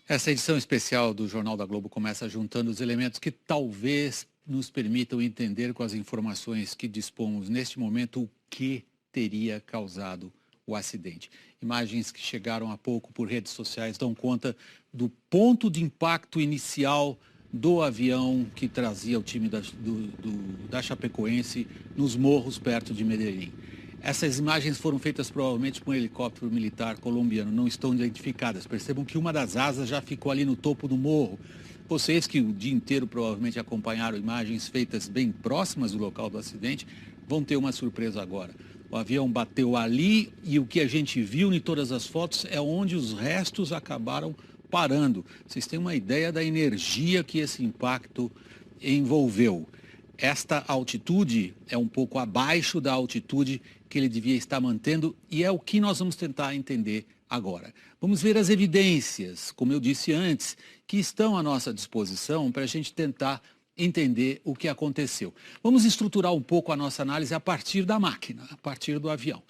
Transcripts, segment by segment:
Essa edição especial do Jornal da Globo começa juntando os elementos que talvez nos permitam entender com as informações que dispomos neste momento o que teria causado o acidente. Imagens que chegaram há pouco por redes sociais dão conta do ponto de impacto inicial do avião que trazia o time da Chapecoense nos morros perto de Medellín. Essas imagens foram feitas provavelmente com um helicóptero militar colombiano, não estão identificadas. Percebam que uma das asas já ficou ali no topo do morro. Vocês que o dia inteiro provavelmente acompanharam imagens feitas bem próximas do local do acidente, vão ter uma surpresa agora. O avião bateu ali e o que a gente viu em todas as fotos é onde os restos acabaram parando. Vocês têm uma ideia da energia que esse impacto envolveu. Esta altitude é um pouco abaixo da altitude que ele devia estar mantendo e é o que nós vamos tentar entender agora. Vamos ver as evidências, como eu disse antes, que estão à nossa disposição para a gente tentar entender o que aconteceu. Vamos estruturar um pouco a nossa análise a partir da máquina, a partir do avião.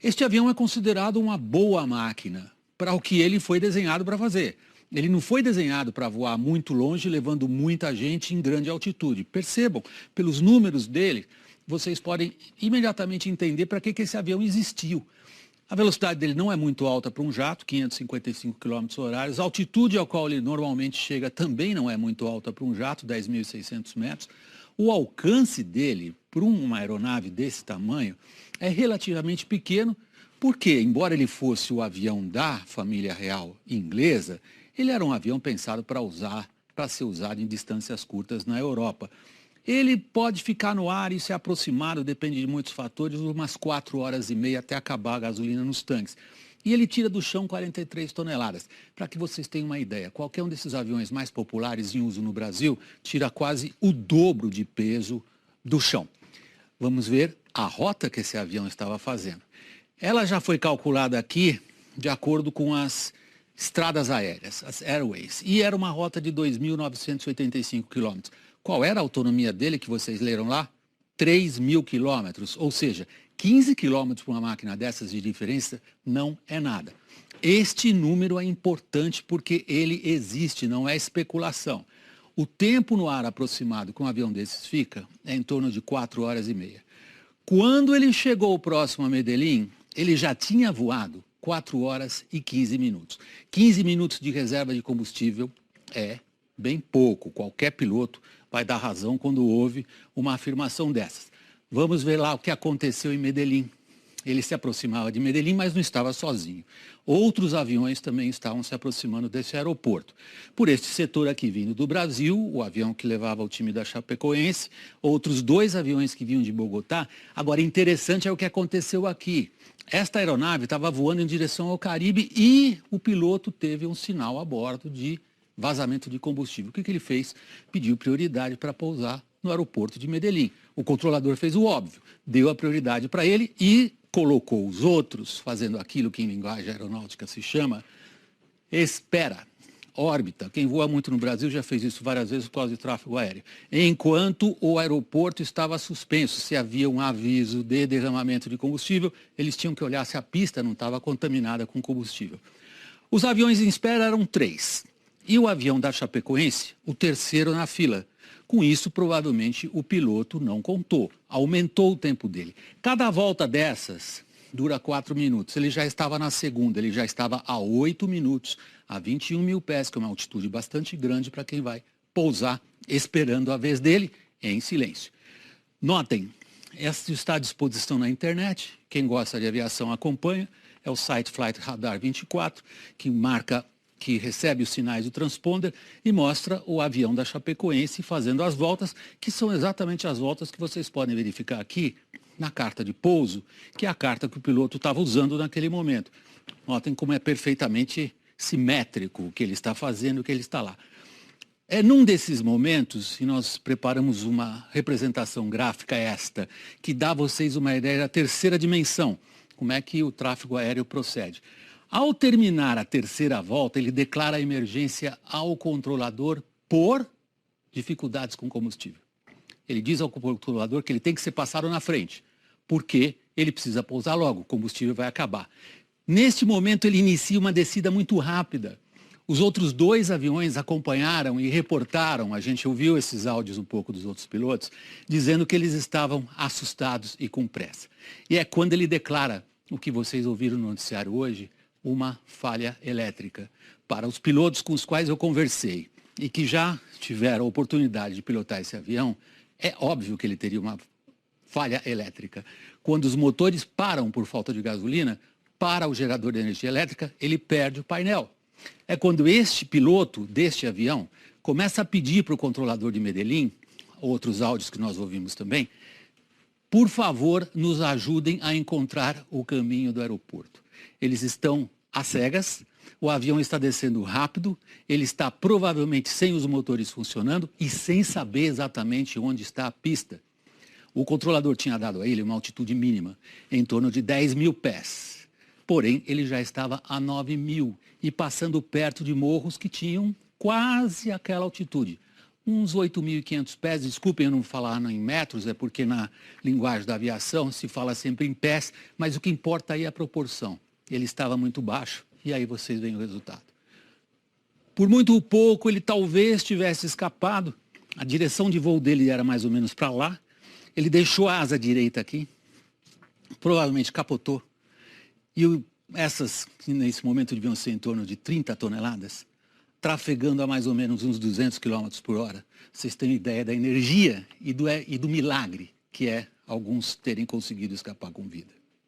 Este avião é considerado uma boa máquina para o que ele foi desenhado para fazer. Ele não foi desenhado para voar muito longe, levando muita gente em grande altitude. Percebam, pelos números dele, vocês podem imediatamente entender para que esse avião existiu. A velocidade dele não é muito alta para um jato, 555 km/h. A altitude ao qual ele normalmente chega também não é muito alta para um jato, 10.600 metros. O alcance dele, para uma aeronave desse tamanho, é relativamente pequeno, porque, embora ele fosse o avião da família real inglesa, ele era um avião pensado para ser usado em distâncias curtas na Europa. Ele pode ficar no ar e se aproximar, depende de muitos fatores, umas 4 horas e meia até acabar a gasolina nos tanques. E ele tira do chão 43 toneladas. Para que vocês tenham uma ideia, qualquer um desses aviões mais populares em uso no Brasil tira quase o dobro de peso do chão. Vamos ver a rota que esse avião estava fazendo. Ela já foi calculada aqui de acordo com as estradas aéreas, as airways, e era uma rota de 2.985 quilômetros. Qual era a autonomia dele que vocês leram lá? 3.000 quilômetros, ou seja, 15 quilômetros para uma máquina dessas de diferença não é nada. Este número é importante porque ele existe, não é especulação. O tempo no ar aproximado que um avião desses fica é em torno de 4 horas e meia. Quando ele chegou próximo a Medellín, ele já tinha voado 4 horas e 15 minutos. 15 minutos de reserva de combustível é bem pouco. Qualquer piloto vai dar razão quando ouve uma afirmação dessas. Vamos ver lá o que aconteceu em Medellín. Ele se aproximava de Medellín, mas não estava sozinho. Outros aviões também estavam se aproximando desse aeroporto. Por este setor aqui vindo do Brasil, o avião que levava o time da Chapecoense, outros 2 aviões que vinham de Bogotá. Agora, interessante é o que aconteceu aqui. Esta aeronave estava voando em direção ao Caribe e o piloto teve um sinal a bordo de vazamento de combustível. O que ele fez? Pediu prioridade para pousar no aeroporto de Medellín. O controlador fez o óbvio, deu a prioridade para ele e colocou os outros, fazendo aquilo que em linguagem aeronáutica se chama espera, órbita. Quem voa muito no Brasil já fez isso várias vezes por causa de tráfego aéreo. Enquanto o aeroporto estava suspenso, se havia um aviso de derramamento de combustível, eles tinham que olhar se a pista não estava contaminada com combustível. Os aviões em espera eram 3. E o avião da Chapecoense, o terceiro na fila. Com isso, provavelmente, o piloto não contou, aumentou o tempo dele. Cada volta dessas dura 4 minutos. Ele já estava na segunda, ele já estava a 8 minutos, a 21 mil pés, que é uma altitude bastante grande para quem vai pousar, esperando a vez dele, em silêncio. Notem, essa está à disposição na internet, quem gosta de aviação acompanha, é o site Flight Radar 24, que recebe os sinais do transponder e mostra o avião da Chapecoense fazendo as voltas, que são exatamente as voltas que vocês podem verificar aqui na carta de pouso, que é a carta que o piloto estava usando naquele momento. Notem como é perfeitamente simétrico o que ele está fazendo, o que ele está lá. É num desses momentos, e nós preparamos uma representação gráfica esta, que dá a vocês uma ideia da terceira dimensão, como é que o tráfego aéreo procede. Ao terminar a terceira volta, ele declara a emergência ao controlador por dificuldades com combustível. Ele diz ao controlador que ele tem que ser passado na frente, porque ele precisa pousar logo, o combustível vai acabar. Neste momento, ele inicia uma descida muito rápida. Os outros 2 aviões acompanharam e reportaram, a gente ouviu esses áudios um pouco dos outros pilotos, dizendo que eles estavam assustados e com pressa. E é quando ele declara, o que vocês ouviram no noticiário hoje, uma falha elétrica. Para os pilotos com os quais eu conversei e que já tiveram a oportunidade de pilotar esse avião, é óbvio que ele teria uma falha elétrica. Quando os motores param por falta de gasolina, para o gerador de energia elétrica, ele perde o painel. É quando este piloto deste avião começa a pedir para o controlador de Medellín, outros áudios que nós ouvimos também, por favor, nos ajudem a encontrar o caminho do aeroporto. Eles estão às cegas, o avião está descendo rápido, ele está provavelmente sem os motores funcionando e sem saber exatamente onde está a pista. O controlador tinha dado a ele uma altitude mínima, em torno de 10 mil pés. Porém, ele já estava a 9 mil e passando perto de morros que tinham quase aquela altitude. Uns 8.500 pés, desculpem eu não falar em metros, é porque na linguagem da aviação se fala sempre em pés, mas o que importa aí é a proporção. Ele estava muito baixo e aí vocês veem o resultado. Por muito pouco ele talvez tivesse escapado, a direção de voo dele era mais ou menos para lá, ele deixou a asa direita aqui, provavelmente capotou, e essas, que nesse momento deviam ser em torno de 30 toneladas, trafegando a mais ou menos uns 200 km por hora. Vocês têm ideia da energia e do milagre que é alguns terem conseguido escapar com vida.